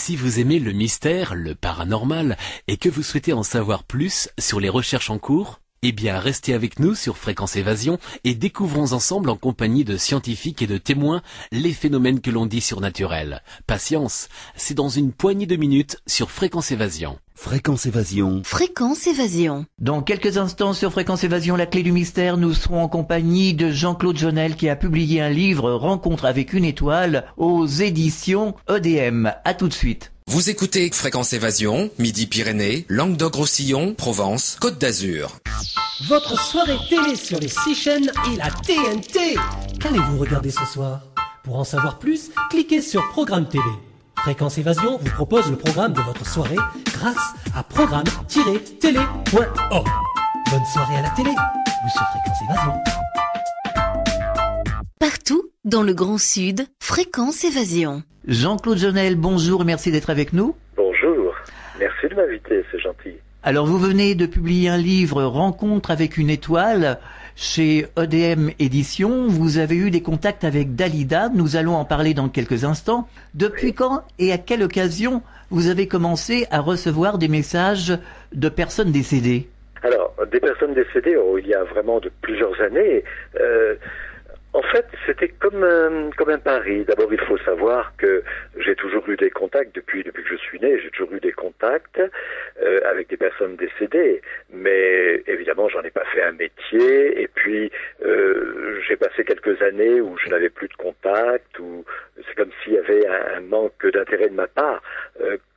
Si vous aimez le mystère, le paranormal, et que vous souhaitez en savoir plus sur les recherches en cours, eh bien restez avec nous sur Fréquence Évasion et découvrons ensemble en compagnie de scientifiques et de témoins les phénomènes que l'on dit surnaturels. Patience, c'est dans une poignée de minutes sur Fréquence Évasion. Fréquence Évasion. Fréquence Évasion. Dans quelques instants sur Fréquence Évasion, la clé du mystère, nous serons en compagnie de Jean-Claude Jonel qui a publié un livre Rencontre avec une étoile aux éditions EDM. À tout de suite. Vous écoutez Fréquence Évasion, Midi-Pyrénées, Languedoc-Roussillon, Provence, Côte d'Azur. Votre soirée télé sur les 6 chaînes et la TNT. Qu'allez-vous regarder ce soir? Pour en savoir plus, cliquez sur Programme TV. Fréquence Évasion vous propose le programme de votre soirée grâce à programme-télé.org. Bonne soirée à la télé ou sur Fréquence Évasion. Partout dans le Grand Sud, Fréquence Évasion. Jean-Claude Jonel, bonjour, merci d'être avec nous. Bonjour, merci de m'inviter, c'est gentil. Alors vous venez de publier un livre Rencontre avec une étoile chez EDM Éditions. Vous avez eu des contacts avec Dalida, nous allons en parler dans quelques instants. Depuis quand et à quelle occasion vous avez commencé à recevoir des messages de personnes décédées? Alors, des personnes décédées, il y a vraiment de plusieurs années. En fait, c'était comme un pari. D'abord, il faut savoir que j'ai toujours eu des contacts depuis que je suis né. J'ai toujours eu des contacts avec des personnes décédées. Mais évidemment, j'en ai pas fait un métier. Et puis, j'ai passé quelques années où je n'avais plus de contact. Où c'est comme s'il y avait un manque d'intérêt de ma part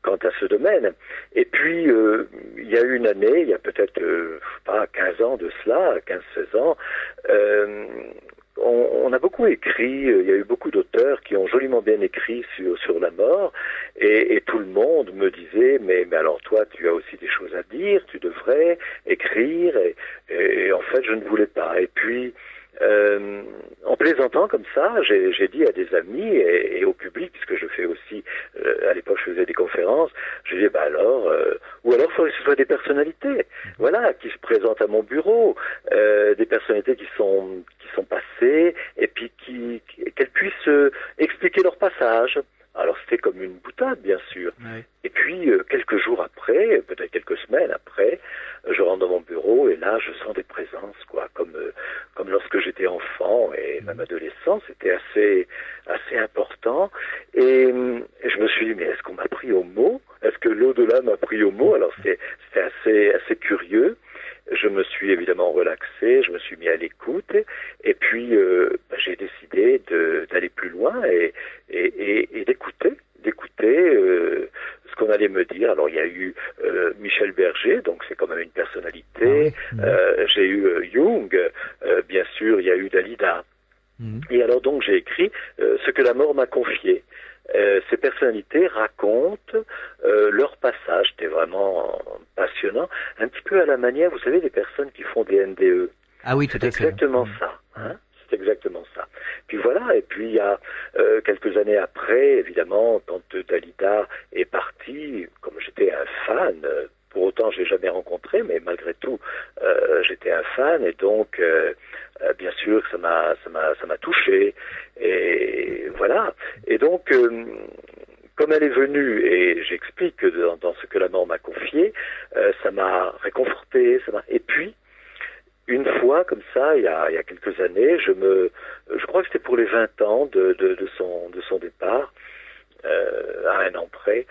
quant à ce domaine. Et puis, il y a eu une année, il y a peut-être pas 15 ans de cela, 15-16 ans. On a beaucoup écrit, il y a eu beaucoup d'auteurs qui ont joliment bien écrit sur la mort, et tout le monde me disait mais alors toi tu as aussi des choses à dire, tu devrais écrire, et en fait je ne voulais pas. Et puis en plaisantant comme ça, j'ai dit à des amis et au public, puisque je fais aussi, à l'époque je faisais des conférences, j'ai dit ou alors il faudrait que ce soit des personnalités, voilà, qui se présentent à mon bureau, des personnalités qui sont passées, et puis qu'elles puissent expliquer leur passage. Alors c'était comme une boutade, bien sûr. Oui. Et puis quelques jours après, peut-être quelques semaines après, je rentre dans mon bureau et là je sens des présences, quoi, comme lorsque j'étais enfant et même adolescent, c'était assez important. Et je me suis dit mais est-ce qu'on m'a pris au mot? Est-ce que l'au-delà m'a pris au mot? Alors c'était assez curieux. Je me suis évidemment relaxé, je me suis mis à l'écoute, et puis j'ai décidé d'aller plus loin et d'écouter ce qu'on allait me dire. Alors il y a eu Michel Berger, donc c'est quand même une personnalité. J'ai eu Jung, bien sûr, il y a eu Dalida. Et alors donc j'ai écrit ce que la mort m'a confié. Ces personnalités racontent leur passage. C'était vraiment passionnant, un petit peu à la manière, vous savez, des personnes qui font des NDE. Ah oui, tout à fait. C'est exactement ça. Hein, c'est exactement ça. Puis voilà, et puis il y a quelques années après, évidemment, quand Dalida est partie, comme j'étais un fan, pour autant je l'ai jamais rencontré, mais malgré tout, j'étais un fan, et donc bien sûr ça m'a touché, et voilà. Et donc comme elle est venue, et j'explique que dans ce que la mort m'a confié, ça m'a réconforté, et puis une fois, comme ça, il y a quelques années, je crois que c'était pour les 20 ans de son départ, à un an près,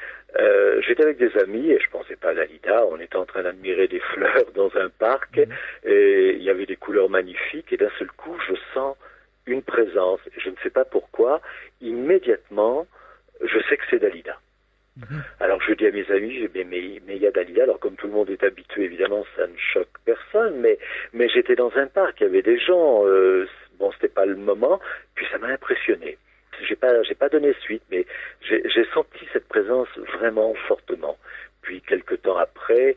j'étais avec des amis, et je pensais pas à Dalida, on était en train d'admirer des fleurs dans un parc, et il y avait des couleurs magnifiques, et d'un seul coup, je sens une présence, et je ne sais pas pourquoi, immédiatement, je sais que c'est Dalida. Alors je dis à mes amis, mais il y a Dalida. Alors comme tout le monde est habitué, évidemment, ça ne choque personne, mais j'étais dans un parc, il y avait des gens, bon, c'était pas le moment, puis ça m'a impressionné. J'ai pas donné suite, mais j'ai senti cette présence vraiment fortement. Puis quelque temps après,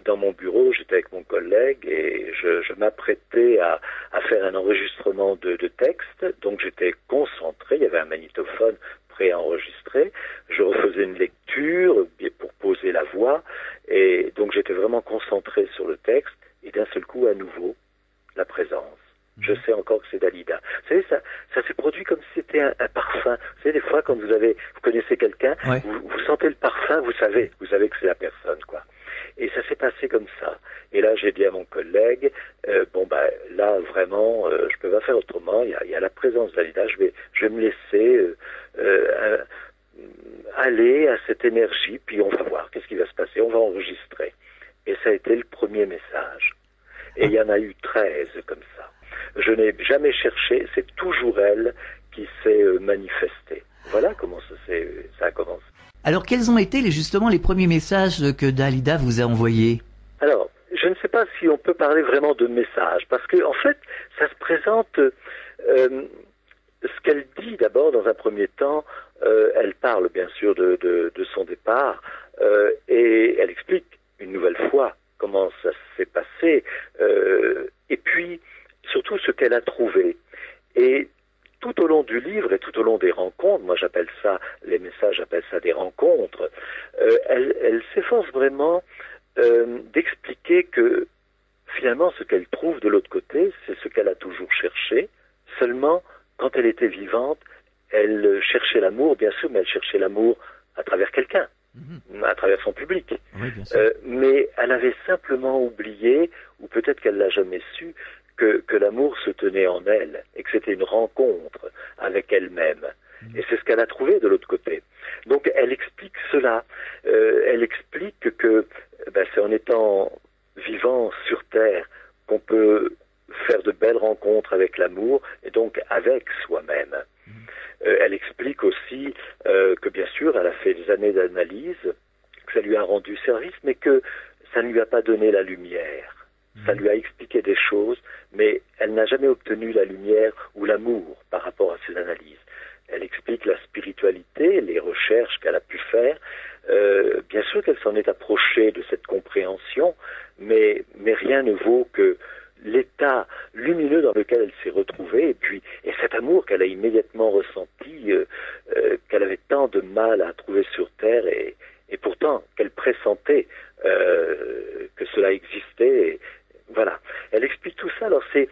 dans mon bureau, j'étais avec mon collègue et je m'apprêtais à faire un enregistrement de texte, donc j'étais concentré, il y avait un magnétophone préenregistré, je refaisais une lecture pour poser la voix, et donc j'étais vraiment concentré sur le texte, et d'un seul coup, à nouveau, la présence. Je sais encore que c'est Dalida. Vous savez, ça s'est produit comme si c'était un parfum. Vous savez, des fois, quand vous connaissez quelqu'un quelqu'un, Ouais. vous sentez le parfum, vous savez que c'est la personne, quoi. Et ça s'est passé comme ça. Et là, j'ai dit à mon collègue, là, vraiment, je peux pas faire autrement. Il y a la présence d'Alida. Je vais me laisser aller à cette énergie, puis on va voir qu'est-ce qui va se passer. On va enregistrer. Et ça a été le premier message. Et il y en a eu 13 comme ça. Je n'ai jamais cherché. C'est toujours elle qui s'est manifestée. Voilà comment ça a commencé. Alors, quels ont été justement les premiers messages que Dalida vous a envoyés? Alors, je ne sais pas si on peut parler vraiment de message, parce que en fait, ça se présente. Ce qu'elle dit d'abord, dans un premier temps, elle parle bien sûr de son départ et elle explique une nouvelle fois comment ça s'est passé et puis surtout ce qu'elle a trouvé. Et tout au long du livre et tout au long des rencontres, moi j'appelle ça, les messages, j'appelle ça des rencontres, elle s'efforce vraiment d'expliquer que finalement ce qu'elle trouve de l'autre côté, c'est ce qu'elle a toujours cherché, seulement quand elle était vivante, elle cherchait l'amour, bien sûr, mais elle cherchait l'amour à travers quelqu'un, à travers son public. Oui, bien sûr. Mais elle avait simplement oublié, ou peut-être qu'elle l'a jamais su, que l'amour se tenait en elle et que c'était une rencontre avec elle-même. Et c'est ce qu'elle a trouvé de l'autre côté. Donc elle explique cela. Elle explique que c'est en étant vivant sur Terre qu'on peut faire de belles rencontres avec l'amour et donc avec soi-même. Elle explique aussi que bien sûr elle a fait des années d'analyse, que ça lui a rendu service, mais que ça ne lui a pas donné la lumière. Ça lui a expliqué des choses, mais elle n'a jamais obtenu la lumière ou l'amour par rapport à ses analyses. Elle explique la spiritualité, les recherches qu'elle a pu faire. Bien sûr qu'elle s'en est approchée de cette compréhension, mais rien ne vaut que l'état lumineux dans lequel elle s'est retrouvée, et cet amour qu'elle a immédiatement ressenti, qu'elle avait tant de mal à trouver sur Terre, et pourtant qu'elle pressentait que cela existait. Et voilà. Elle explique tout ça. Alors ce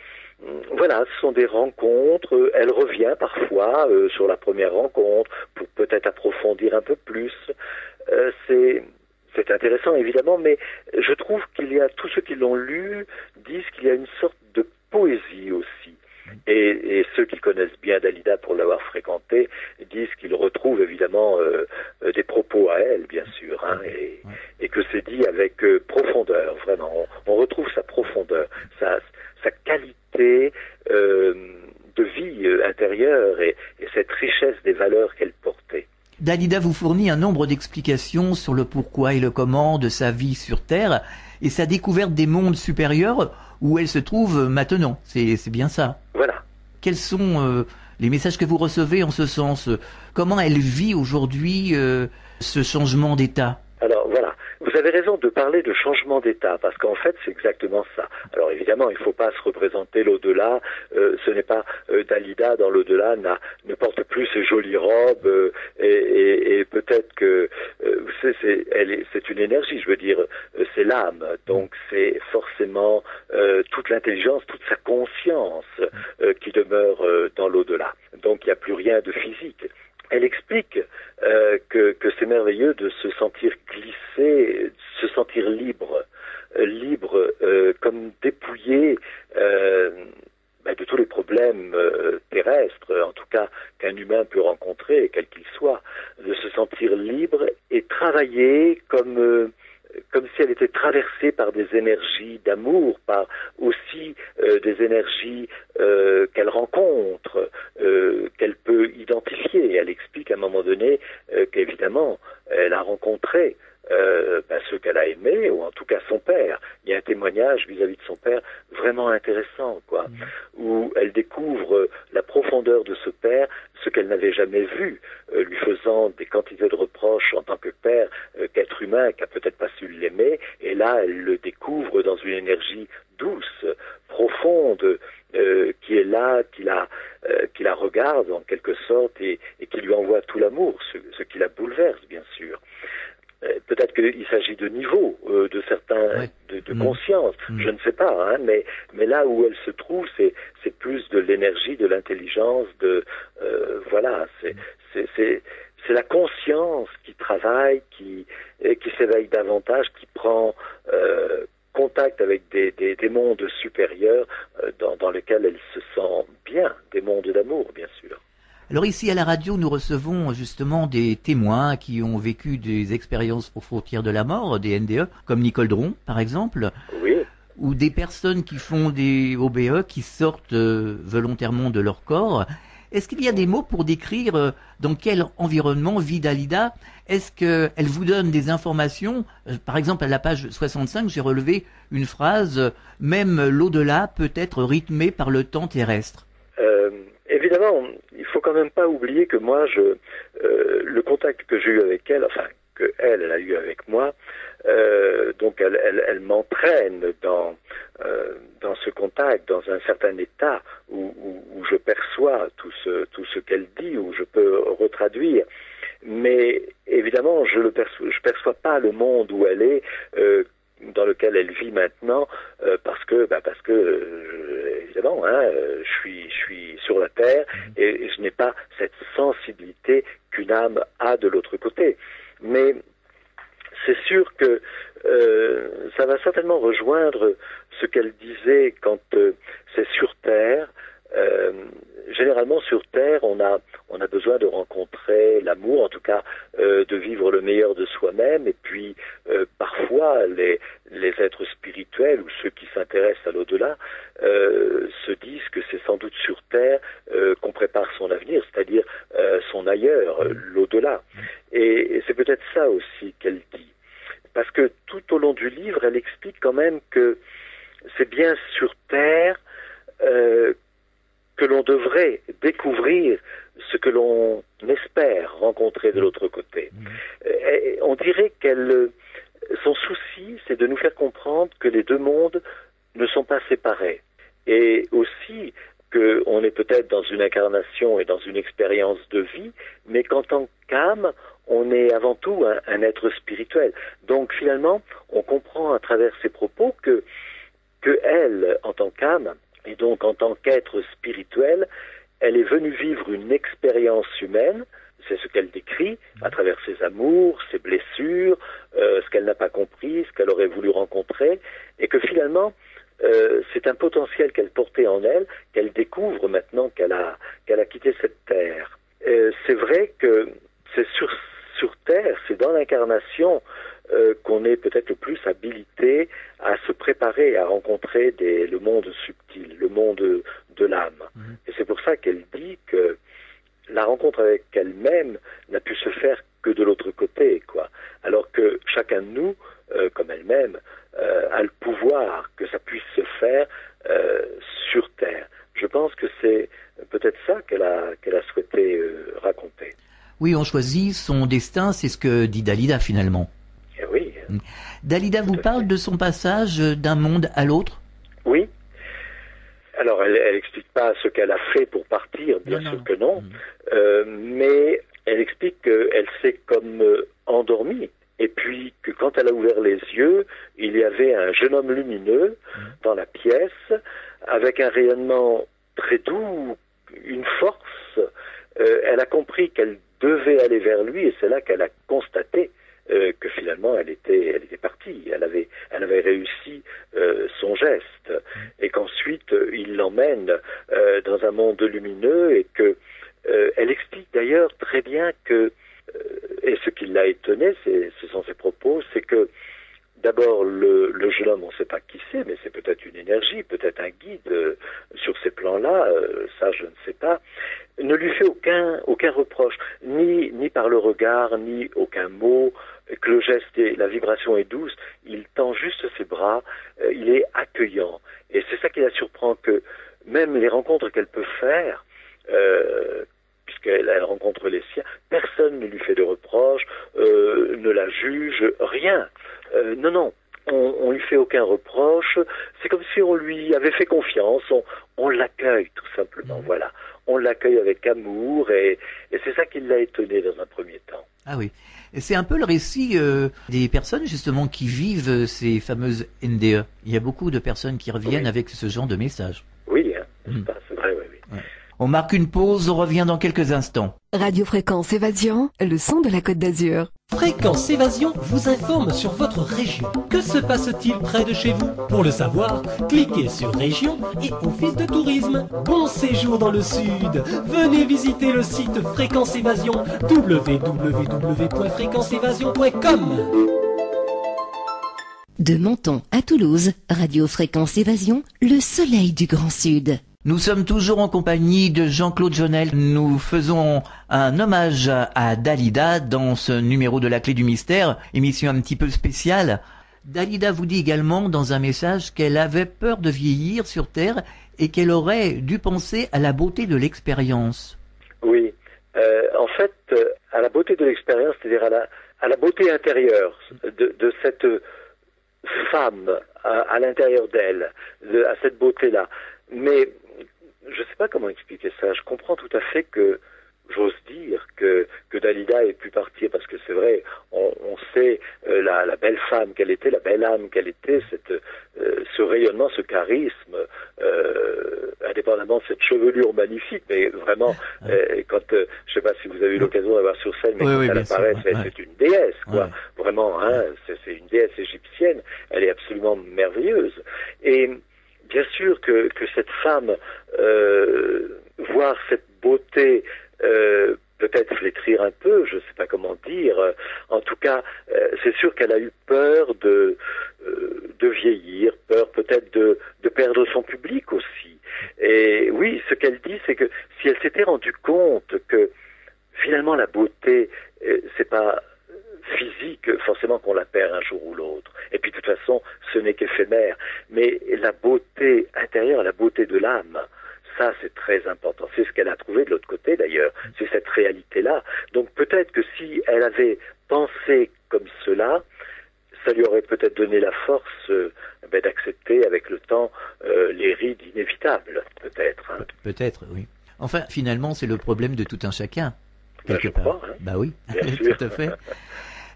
sont des rencontres. Elle revient parfois sur la première rencontre pour peut-être approfondir un peu plus. C'est intéressant évidemment, mais je trouve qu'il y a, tous ceux qui l'ont lu disent qu'il y a une sorte de poésie aussi. Et ceux qui connaissent bien Dalida pour l'avoir fréquentée disent qu'ils retrouvent évidemment des propos à elle, bien sûr, et que c'est dit avec profondeur, vraiment. On retrouve sa profondeur, sa qualité de vie intérieure et cette richesse des valeurs qu'elle portait. Dalida vous fournit un nombre d'explications sur le pourquoi et le comment de sa vie sur Terre et sa découverte des mondes supérieurs où elle se trouve maintenant. C'est bien ça. Voilà. Quels sont les messages que vous recevez en ce sens? Comment elle vit aujourd'hui ce changement d'état? Alors voilà, vous avez raison de parler de changement d'état, parce qu'en fait c'est exactement ça. Alors évidemment, il ne faut pas se représenter l'au-delà, ce n'est pas Dalida dans l'au-delà ne porte plus ses jolies robes, et peut-être que c'est une énergie, je veux dire, c'est l'âme, donc c'est forcément toute l'intelligence, toute sa conscience qui demeure dans l'au-delà. Donc il n'y a plus rien de physique. Elle explique que c'est merveilleux de se sentir glissé, de se sentir libre comme dépouillé de tous les problèmes terrestres, en tout cas qu'un humain peut rencontrer, quel qu'il soit, de se sentir libre et travailler comme si elle était traversée par des énergies d'amour, par aussi des énergies qu'elle rencontre, qu'elle peut identifier. Elle explique à un moment donné qu'évidemment, elle a rencontré ceux qu'elle a aimés, ou en tout cas son père. Il y a un témoignage vis-à-vis de son père vraiment intéressant, où elle découvre la profondeur de ce père, ce qu'elle n'avait jamais vu, lui faisant des quantités de reproches en tant que père, qu'être humain, qui a peut-être pas su l'aimer, et là elle le découvre dans une énergie douce, profonde, qui est là, qui la regarde en quelque sorte et qui lui envoie tout l'amour, ce qui la bouleverse bien sûr. Peut-être qu'il s'agit de niveaux, de certains, de conscience, je ne sais pas, mais là où elle se trouve, c'est plus de l'énergie, de l'intelligence, c'est la conscience travaille, qui s'éveille davantage, qui prend contact avec des mondes supérieurs dans lesquels elle se sent bien, des mondes d'amour, bien sûr. Alors ici à la radio, nous recevons justement des témoins qui ont vécu des expériences aux frontières de la mort, des NDE, comme Nicole Dron, par exemple. Oui. Ou des personnes qui font des OBE, qui sortent volontairement de leur corps. Est-ce qu'il y a des mots pour décrire dans quel environnement vit Dalida? Est-ce qu'elle vous donne des informations? Par exemple, à la page 65, j'ai relevé une phrase « Même l'au-delà peut être rythmé par le temps terrestre ». Évidemment, il faut quand même pas oublier que moi, le contact que j'ai eu avec elle, enfin que elle a eu avec moi, donc elle m'entraîne dans ce contact, dans un certain état où je perçois tout ce qu'elle dit, où je peux retraduire. Mais évidemment, je perçois pas le monde où elle est, dans lequel elle vit maintenant, parce que évidemment, je suis sur la terre et je n'ai pas cette sensibilité qu'une âme a de l'autre côté. Mais c'est sûr que ça va certainement rejoindre ce qu'elle disait quand c'est sur terre. Généralement sur terre, on a besoin de rencontrer l'amour, en tout cas de vivre le meilleur de soi-même, et puis parfois les êtres spirituels ou ceux qui s'intéressent à l'au-delà se disent que c'est sans doute sur terre qu'on prépare son avenir, c'est-à-dire son ailleurs, l'au-delà. Et c'est peut-être ça aussi qu'elle dit. Parce que tout au long du livre, elle explique quand même que c'est bien sur terre que l'on devrait découvrir ce que l'on espère rencontrer de l'autre côté. Et on dirait son souci, c'est de nous faire comprendre que les deux mondes ne sont pas séparés. Et aussi qu'on est peut-être dans une incarnation et dans une expérience de vie, mais qu'en tant qu'âme, on est avant tout un être spirituel. Donc finalement, on comprend à travers ses propos que elle, en tant qu'âme, et donc en tant qu'être spirituel, elle est venue vivre une expérience humaine, c'est ce qu'elle décrit, à travers ses amours, ses blessures, ce qu'elle n'a pas compris, ce qu'elle aurait voulu rencontrer, et que finalement, c'est un potentiel qu'elle portait en elle, qu'elle découvre maintenant qu'elle a quitté cette terre. C'est vrai que c'est sur Terre, c'est dans l'incarnation qu'on est peut-être le plus habilité à se préparer à rencontrer le monde subtil, le monde de l'âme. Et c'est pour ça qu'elle dit que la rencontre avec elle-même n'a pu se faire que de l'autre côté, quoi. Alors que chacun de nous, comme elle-même, a le pouvoir que ça puisse se faire sur Terre. Je pense que c'est peut-être ça qu'elle a souhaité raconter. Oui, on choisit son destin, c'est ce que dit Dalida finalement. Eh oui. Dalida vous parle de son passage d'un monde à l'autre? Oui. Alors, elle explique pas ce qu'elle a fait pour partir, bien sûr que non. Mais elle explique qu'elle s'est comme endormie. Et puis que quand elle a ouvert les yeux, il y avait un jeune homme lumineux dans la pièce, avec un rayonnement très doux, une force. Elle a compris qu'elle devait aller vers lui, et c'est là qu'elle a constaté que finalement elle était partie. Elle avait réussi son geste, et qu'ensuite il l'emmène dans un monde lumineux, et que elle explique d'ailleurs très bien que, et ce qui l'a étonné, ce sont ses propos, c'est que d'abord le jeune homme, on ne sait pas qui c'est, mais c'est peut-être une énergie, peut-être un guide sur ces plans-là, ça je ne sais pas, ne lui fait aucun reproche, ni par le regard, ni aucun mot, que le geste et la vibration est douce, il tend juste ses bras, il est accueillant. Et c'est ça qui la surprend, que même les rencontres qu'elle peut faire, puisqu'elle rencontre les siens, personne ne lui fait de reproches, ne la juge, rien. Non, on lui fait aucun reproche, c'est comme si on lui avait fait confiance, on l'accueille tout simplement, voilà. On l'accueille avec amour, et c'est ça qui l'a étonné dans un premier temps. Ah oui, et c'est un peu le récit des personnes justement qui vivent ces fameuses NDE. Il y a beaucoup de personnes qui reviennent avec ce genre de message. Oui, c'est vrai, oui. Ouais. On marque une pause, on revient dans quelques instants. Radio Fréquence Évasion, le son de la Côte d'Azur. Fréquence Évasion vous informe sur votre région. Que se passe-t-il près de chez vous? Pour le savoir, cliquez sur Région et Office de tourisme. Bon séjour dans le sud. Venez visiter le site Fréquence Évasion, www.fréquenceévasion.com. De Menton à Toulouse, Radio Fréquence Évasion, le soleil du Grand Sud. Nous sommes toujours en compagnie de Jean-Claude Jonel. Nous faisons un hommage à Dalida dans ce numéro de la Clé du Mystère, émission un petit peu spéciale. Dalida vous dit également dans un message qu'elle avait peur de vieillir sur Terre et qu'elle aurait dû penser à la beauté de l'expérience. Oui, en fait, à la beauté de l'expérience, c'est-à-dire à la beauté intérieure de cette femme à l'intérieur d'elle, à cette beauté-là. Mais je ne sais pas comment expliquer ça. Je comprends tout à fait que j'ose dire que Dalida ait pu partir, parce que c'est vrai, on sait la belle femme qu'elle était, la belle âme qu'elle était, ce rayonnement, ce charisme, indépendamment de cette chevelure magnifique, mais vraiment, quand, je ne sais pas si vous avez eu l'occasion d'avoir sur scène, mais quand elle apparaît, c'est une déesse, quoi. Vraiment, hein, c'est une déesse égyptienne, elle est absolument merveilleuse. Et bien sûr que cette femme, voir cette beauté, peut-être flétrir un peu, je ne sais pas comment dire. En tout cas, c'est sûr qu'elle a eu peur de vieillir, peur peut-être de perdre son public aussi. Et oui, ce qu'elle dit, c'est que si elle s'était rendue compte que finalement la beauté, c'est pas physique, forcément qu'on la perd un jour ou l'autre. Et puis de toute façon, ce n'est qu'éphémère. Mais la beauté intérieure, la beauté de l'âme, ça c'est très important. C'est ce qu'elle a trouvé de l'autre côté d'ailleurs. C'est cette réalité-là. Donc peut-être que si elle avait pensé comme cela, ça lui aurait peut-être donné la force d'accepter avec le temps les rides inévitables, peut-être. Hein. Peut-être, oui. Enfin, finalement, c'est le problème de tout un chacun, quelque part. Crois, hein. Bah oui, Bien tout à fait.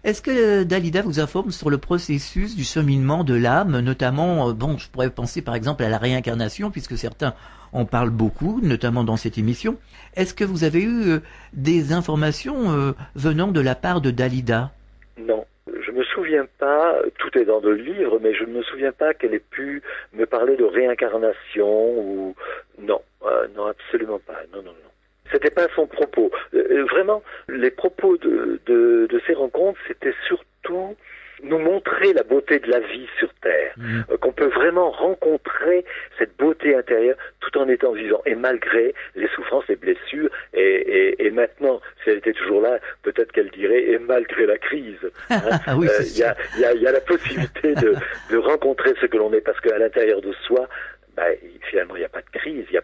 Est-ce que Dalida vous informe sur le processus du cheminement de l'âme, notamment, je pourrais penser par exemple à la réincarnation, puisque certains en parlent beaucoup, notamment dans cette émission. Est-ce que vous avez eu des informations venant de la part de Dalida? Non. Je me souviens pas, tout est dans le livre, mais je ne me souviens pas qu'elle ait pu me parler de réincarnation ou... Non, non, absolument pas. Non. C'était pas son propos. Vraiment, les propos de ces rencontres, c'était surtout nous montrer la beauté de la vie sur Terre, qu'on peut vraiment rencontrer cette beauté intérieure tout en étant vivant, et malgré les souffrances, les blessures, et maintenant, si elle était toujours là, peut-être qu'elle dirait, et malgré la crise. Hein, oui, il y a la possibilité de rencontrer ce que l'on est, parce qu'à l'intérieur de soi, finalement, il n'y a pas de crise, il y a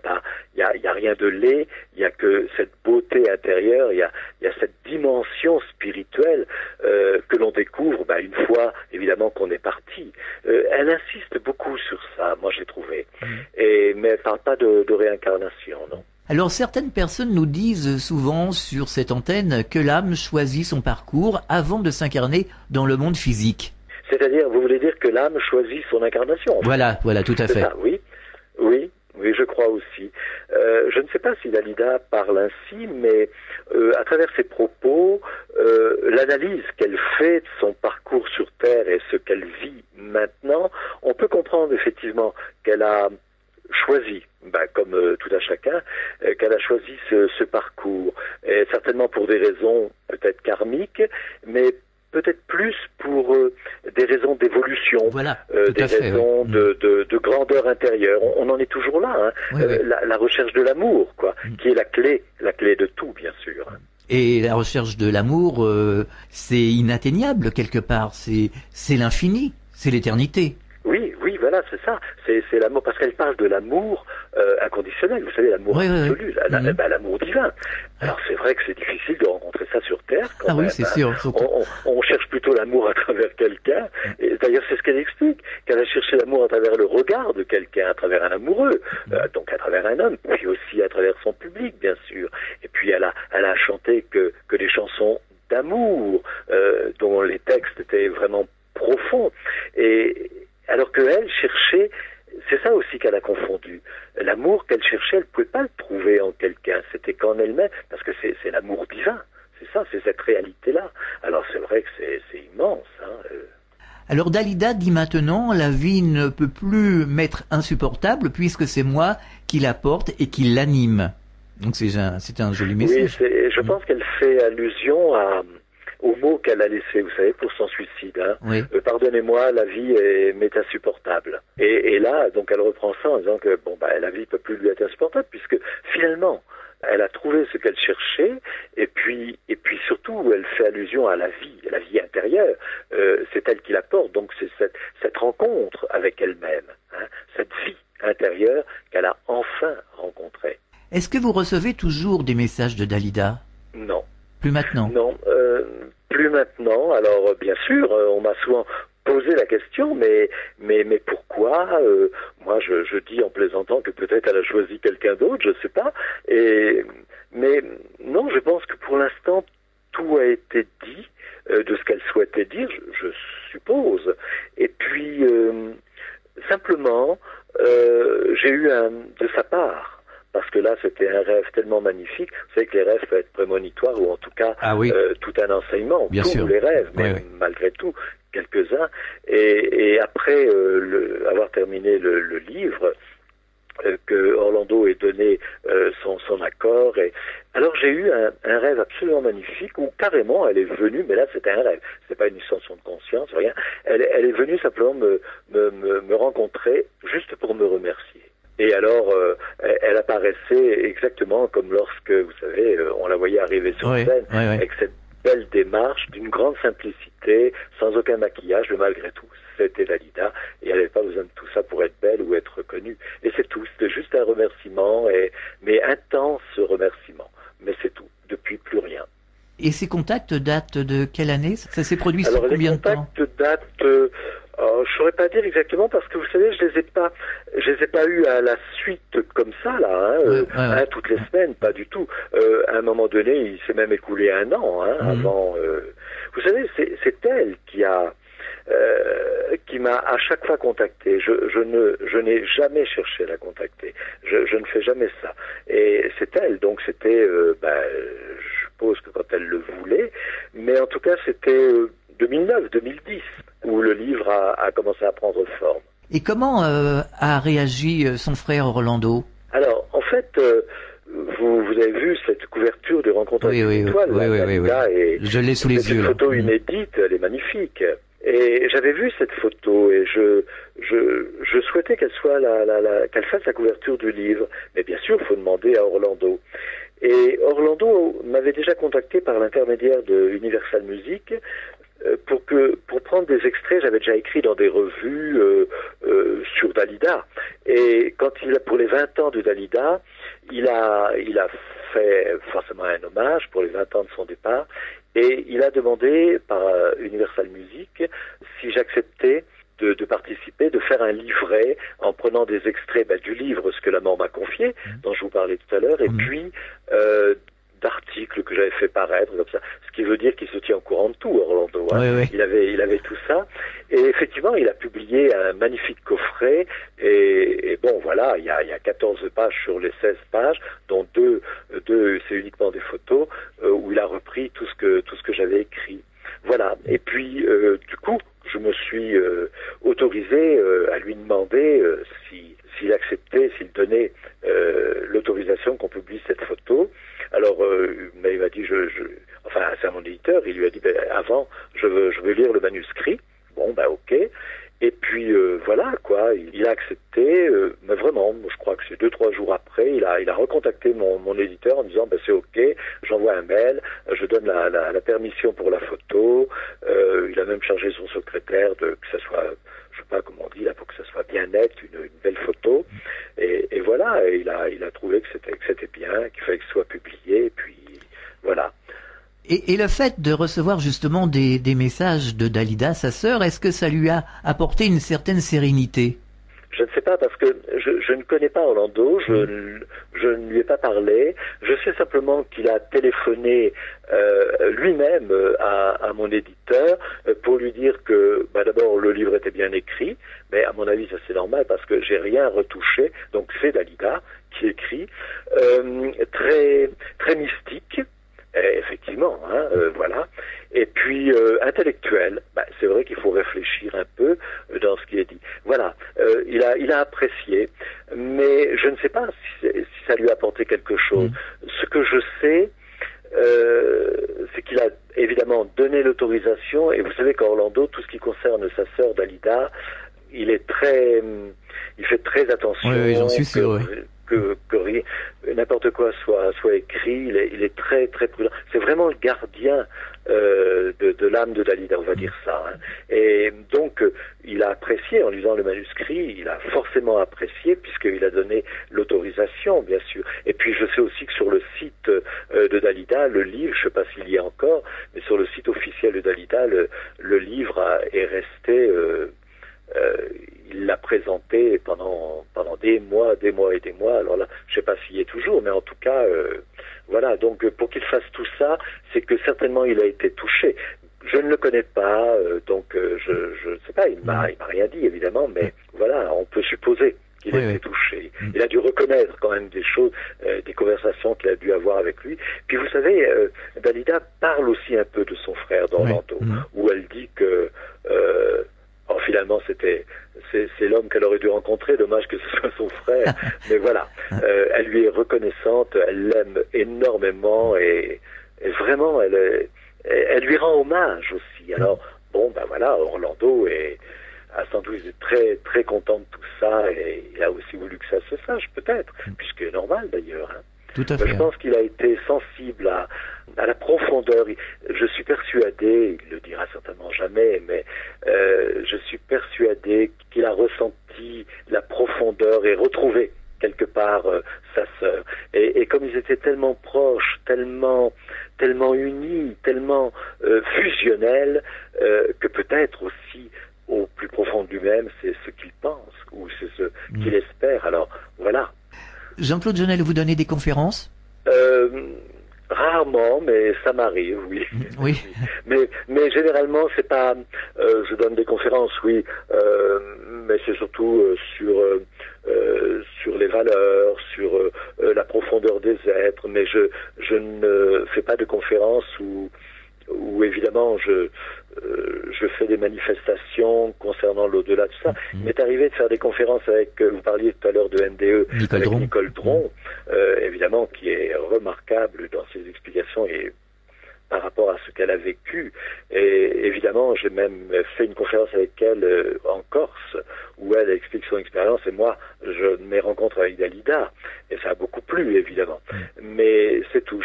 rien de laid, il y a que cette beauté intérieure, il y a cette dimension spirituelle que l'on découvre une fois, évidemment, qu'on est parti. Elle insiste beaucoup sur ça, moi j'ai trouvé. Mais elle ne parle pas de réincarnation, non. Alors certaines personnes nous disent souvent sur cette antenne que l'âme choisit son parcours avant de s'incarner dans le monde physique. C'est-à-dire, vous voulez dire que l'âme choisit son incarnation? Voilà, tout à fait. Ça, oui, je crois aussi. Je ne sais pas si Dalida parle ainsi, mais à travers ses propos, l'analyse qu'elle fait de son parcours sur Terre et ce qu'elle vit maintenant, on peut comprendre effectivement qu'elle a choisi, comme tout un chacun, qu'elle a choisi ce parcours, et certainement pour des raisons peut-être karmiques, mais peut-être plus pour des raisons d'évolution, des raisons de grandeur intérieure. On en est toujours là, hein. La recherche de l'amour, quoi, qui est la clé de tout, bien sûr. Et la recherche de l'amour, c'est inatteignable quelque part, c'est l'infini, c'est l'éternité. Oui, voilà, c'est ça. C'est l'amour, parce qu'elle parle de l'amour inconditionnel, vous savez, l'amour absolu, l'amour divin. Alors c'est vrai que c'est difficile de rencontrer ça sur Terre. Quand même, c'est sûr. On cherche plutôt l'amour à travers quelqu'un. Et d'ailleurs, c'est ce qu'elle explique, qu'elle a cherché l'amour à travers le regard de quelqu'un, à travers un amoureux, donc à travers un homme, puis aussi à travers son public, bien sûr. Et puis elle a chanté que les chansons d'amour, dont les textes étaient vraiment profonds. Et alors qu'elle cherchait, c'est ça aussi qu'elle a confondu. L'amour qu'elle cherchait, elle ne pouvait pas le trouver en quelqu'un. C'était qu'en elle-même, parce que c'est l'amour divin. C'est ça, c'est cette réalité-là. Alors c'est vrai que c'est immense. Alors Dalida dit maintenant, la vie ne peut plus m'être insupportable puisque c'est moi qui la porte et qui l'anime. Donc c'est un joli message. Oui, je pense qu'elle fait allusion au mot qu'elle a laissé, vous savez, pour son suicide. Oui. Pardonnez-moi, la vie m'est insupportable. Et là, donc elle reprend ça en disant que la vie peut plus lui être insupportable puisque finalement, elle a trouvé ce qu'elle cherchait, et puis surtout, elle fait allusion à la vie intérieure. C'est elle qui la porte, donc c'est cette rencontre avec elle-même, cette vie intérieure qu'elle a enfin rencontrée. Est-ce que vous recevez toujours des messages de Dalida? Non. Plus maintenant? Non, plus maintenant. Alors, bien sûr, on m'a souvent posé la question, mais pourquoi moi, je dis en plaisantant que peut-être elle a choisi quelqu'un d'autre, je sais pas. Mais non, je pense que pour l'instant, tout a été dit de ce qu'elle souhaitait dire, je suppose. Et puis, simplement, j'ai eu de sa part. Parce que là, c'était un rêve tellement magnifique. Vous savez que les rêves peuvent être prémonitoires ou en tout cas tout un enseignement. Bien sûr. Tous les rêves, mais malgré tout, quelques-uns. Et après avoir terminé le livre, que Orlando ait donné son accord. Alors j'ai eu un rêve absolument magnifique où carrément elle est venue, mais là c'était un rêve, c'est pas une extension de conscience, rien. Elle est venue simplement me rencontrer juste pour me remercier. Et alors, elle apparaissait exactement comme lorsque, vous savez, on la voyait arriver sur scène, avec cette belle démarche, d'une grande simplicité, sans aucun maquillage, mais malgré tout, c'était Dalida, et elle n'avait pas besoin de tout ça pour être belle ou être reconnue. Et c'est tout, c'était juste un remerciement, mais intense remerciement. Mais c'est tout, depuis plus rien. Et ces contacts datent de quelle année? Ça s'est produit sur combien de temps? Alors les contacts datent... je saurais pas dire exactement parce que vous savez, je les ai pas eu à la suite comme ça là, toutes les semaines, pas du tout. À un moment donné, il s'est même écoulé un an avant. Vous savez, c'est elle qui m'a à chaque fois contacté. Je n'ai jamais cherché à la contacter. Je ne fais jamais ça. Et c'est elle, donc c'était, je suppose que quand elle le voulait, mais en tout cas c'était 2009, 2010. Où le livre a commencé à prendre forme. Et comment a réagi son frère Orlando? Alors, en fait, vous avez vu cette couverture de Rencontre avec une étoile. Oui. Et je l'ai sous les yeux. C'est une photo inédite, elle est magnifique. Et j'avais vu cette photo et je souhaitais qu'elle soit qu'elle fasse la couverture du livre. Mais bien sûr, il faut demander à Orlando. Et Orlando m'avait déjà contacté par l'intermédiaire de Universal Music pour prendre des extraits. J'avais déjà écrit dans des revues sur Dalida, et quand pour les 20 ans de Dalida, il a fait forcément un hommage pour les 20 ans de son départ, et il a demandé par Universal Music si j'acceptais de participer, de faire un livret en prenant des extraits du livre Ce que la mort m'a confié, dont je vous parlais tout à l'heure, et puis d'articles que j'avais fait paraître comme ça, ce qui veut dire qu'il se tient au courant de tout, Orlando. Il avait tout ça, et effectivement il a publié un magnifique coffret, et bon voilà, il y a 14 pages sur les 16 pages, dont deux c'est uniquement des photos, où il a repris tout ce que j'avais écrit. Voilà, et puis du coup je me suis autorisé à lui demander s'il acceptait, s'il donnait l'autorisation qu'on publie cette photo. Alors, il m'a dit, enfin, c'est à mon éditeur, il lui a dit, avant, je veux lire le manuscrit. Bon, ok. Et puis, voilà, quoi, il a accepté, mais vraiment, je crois que c'est 2-3 jours après, il a recontacté mon éditeur en disant, c'est ok, j'envoie un mail, je donne la permission pour la photo, il a même chargé son secrétaire que ça soit, je sais pas comment on dit là, pour que ça soit bien net, une belle photo, et voilà, et il a trouvé que c'était bien, qu'il fallait que ce soit publié, et puis voilà. Et le fait de recevoir justement des messages de Dalida, sa sœur, est-ce que ça lui a apporté une certaine sérénité? Je ne sais pas parce que je ne connais pas Orlando, je ne lui ai pas parlé. Je sais simplement qu'il a téléphoné lui-même à mon éditeur pour lui dire que d'abord le livre était bien écrit, mais à mon avis ça c'est normal parce que j'ai rien retouché. Donc c'est Dalida qui écrit, très très mystique. Effectivement, voilà. Et puis intellectuel, c'est vrai qu'il faut réfléchir un peu dans ce qui est dit. Voilà, il a apprécié, mais je ne sais pas si ça lui a apporté quelque chose. Ce que je sais, c'est qu'il a évidemment donné l'autorisation, et vous savez qu'Orlando, tout ce qui concerne sa sœur Dalida, il fait très attention. Oui, j'en suis sûr, que n'importe quoi soit écrit, il est très très prudent. C'est vraiment le gardien de l'âme de Dalida, on va dire ça. Et donc il a apprécié en lisant le manuscrit, il a forcément apprécié puisqu'il a donné l'autorisation, bien sûr. Et puis je sais aussi que sur le site de Dalida, le livre, je ne sais pas s'il y est encore, mais sur le site officiel de Dalida, le livre est resté. Il l'a présenté pendant des mois et des mois. Alors là, je sais pas s'il y est toujours, mais en tout cas, voilà. Donc, pour qu'il fasse tout ça, c'est que certainement il a été touché. Je ne le connais pas, donc je ne sais pas. Il m'a rien dit évidemment, mais voilà, on peut supposer qu'il a été touché. Il a dû reconnaître quand même des choses, des conversations qu'il a dû avoir avec lui. Puis vous savez, Dalida parle aussi un peu de son frère d'Orlando, où elle dit que finalement, c'est l'homme qu'elle aurait dû rencontrer. Dommage que ce soit son frère. Mais voilà, elle lui est reconnaissante. Elle l'aime énormément et vraiment, elle lui rend hommage aussi. Alors voilà, Orlando a sans doute été très très content de tout ça et il a aussi voulu que ça se sache peut-être, puisque c'est normal d'ailleurs. Tout à fait. Je pense qu'il a été sensible à la profondeur. Je suis persuadé, il le dira certainement jamais, mais je suis persuadé qu'il a ressenti la profondeur et retrouvé quelque part sa sœur. Et comme ils étaient tellement proches, tellement unis, tellement fusionnels, que peut-être aussi au plus profond de lui-même, c'est ce qu'il pense ou c'est ce qu'il espère. Alors voilà. Jean-Claude Jonel, vous donnez des conférences ? Rarement, mais ça m'arrive, oui. Oui. Mais généralement, c'est pas. Je donne des conférences, oui, mais c'est surtout sur les valeurs, sur la profondeur des êtres. Mais je ne fais pas de conférences où évidemment je fais des manifestations concernant l'au-delà de ça. Il m'est arrivé de faire des conférences avec, vous parliez tout à l'heure de NDE, Nicole Dron, évidemment, qui est remarquable dans ses explications et par rapport à ce qu'elle a vécu. Et évidemment, j'ai même fait une conférence avec elle en Corse, où elle explique son expérience, et moi, mes rencontres avec Dalida, et ça a beaucoup plu, évidemment. Mais c'est tout.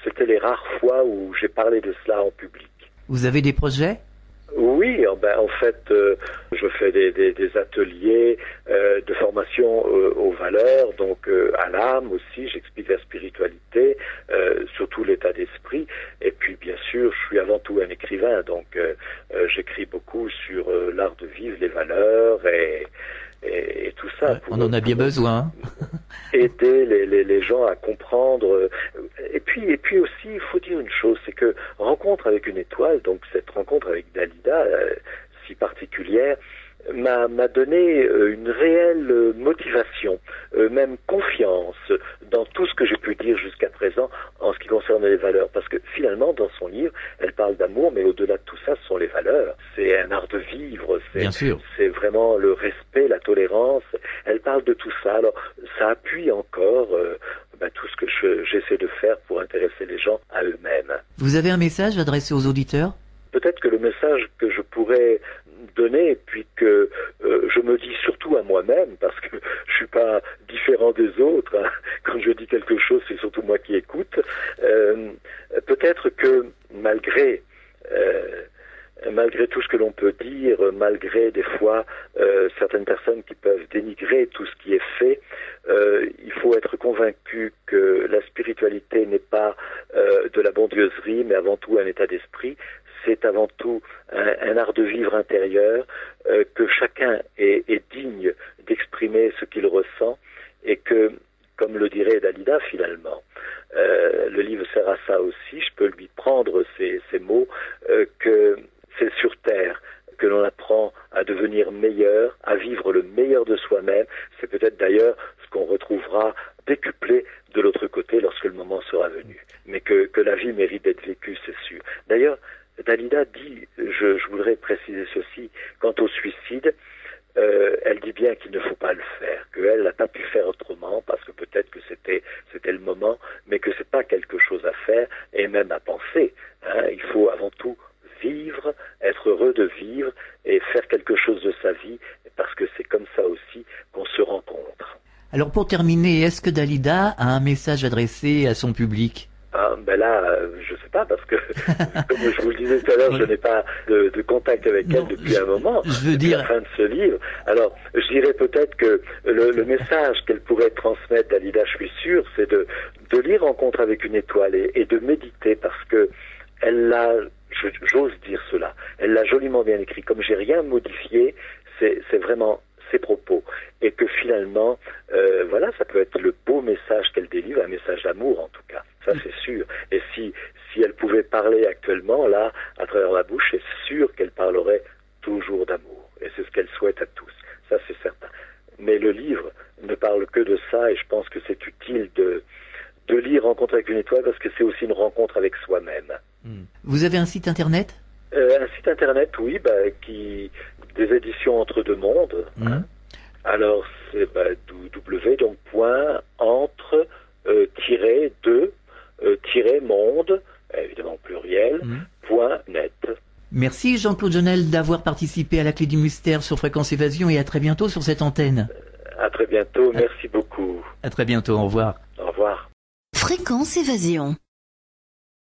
C'était les rares fois où j'ai parlé de cela en public. Vous avez des projets ? Oui, en fait, je fais des ateliers de formation aux valeurs, donc à l'âme aussi, j'explique la spiritualité, surtout l'état d'esprit, et puis bien sûr, je suis avant tout un écrivain, donc j'écris beaucoup sur l'art de vivre, les valeurs et tout ça. On en a bien besoin. Aider les gens à comprendre. Et puis aussi, il faut dire une chose, c'est que rencontre avec une étoile, donc cette rencontre avec Dalida, si particulière, m'a donné une réelle motivation, même confiance dans tout ce que j'ai pu dire jusqu'à présent en ce qui concerne les valeurs. Parce que finalement, dans son livre, elle parle d'amour, mais au-delà de tout ça, ce sont les valeurs. C'est un art de vivre, c'est vraiment le respect, la tolérance. Elle parle de tout ça. Alors, ça appuie encore tout ce que j'essaie de faire pour intéresser les gens à eux-mêmes. Vous avez un message adressé aux auditeurs ? Peut-être que le message que je pourrais donner, puis que je me dis surtout à moi-même, parce que je suis pas différent des autres, quand je dis quelque chose, c'est surtout moi qui écoute, peut-être que malgré tout ce que l'on peut dire, malgré des fois certaines personnes qui peuvent dénigrer tout ce qui est fait, il faut être convaincu que la spiritualité n'est pas de la bondieuserie, mais avant tout un état d'esprit. c'est avant tout un art de vivre intérieur, que chacun est digne d'exprimer ce qu'il ressent et que, comme le dirait Dalida finalement, le livre sert à ça aussi, je peux lui prendre ces mots, que c'est sur Terre que l'on apprend à devenir meilleur, à vivre le meilleur de soi-même. C'est peut-être d'ailleurs ce qu'on retrouvera décuplé de l'autre côté lorsque le moment sera venu. Mais que la vie mérite d'être vécue, c'est sûr. D'ailleurs, Dalida dit, je voudrais préciser ceci, quant au suicide, elle dit bien qu'il ne faut pas le faire, qu'elle n'a pas pu faire autrement parce que peut-être que c'était le moment, mais que c'est pas quelque chose à faire et même à penser. Il faut avant tout vivre, être heureux de vivre et faire quelque chose de sa vie parce que c'est comme ça aussi qu'on se rencontre. Alors pour terminer, est-ce que Dalida a un message adressé à son public ? Je sais pas, parce que, comme je vous le disais tout à l'heure, je n'ai pas de contact avec elle depuis un moment, depuis la fin de ce livre. Alors, je dirais peut-être que le message qu'elle pourrait transmettre, Dalida, je suis sûr, c'est de lire Rencontre avec une étoile et de méditer, parce que elle l'a, j'ose dire cela, elle l'a joliment bien écrit. Comme j'ai rien modifié, c'est vraiment ses propos, et que finalement, voilà, ça peut être le beau message qu'elle délivre, un message d'amour en tout cas, ça c'est sûr. Et si elle pouvait parler actuellement, là, à travers la bouche, c'est sûr qu'elle parlerait toujours d'amour, et c'est ce qu'elle souhaite à tous, ça c'est certain. Mais le livre ne parle que de ça, et je pense que c'est utile de lire Rencontre avec une étoile, parce que c'est aussi une rencontre avec soi-même. Vous avez un site internet ? Un site internet, oui, des éditions Entre deux mondes. Alors c'est www.entre-2-monde, évidemment pluriel, .net. Merci Jean-Claude Jonel d'avoir participé à la Clé du Mystère sur Fréquence Évasion, et à très bientôt sur cette antenne. À très bientôt, merci beaucoup. À très bientôt, au revoir. Au revoir. Fréquence Évasion.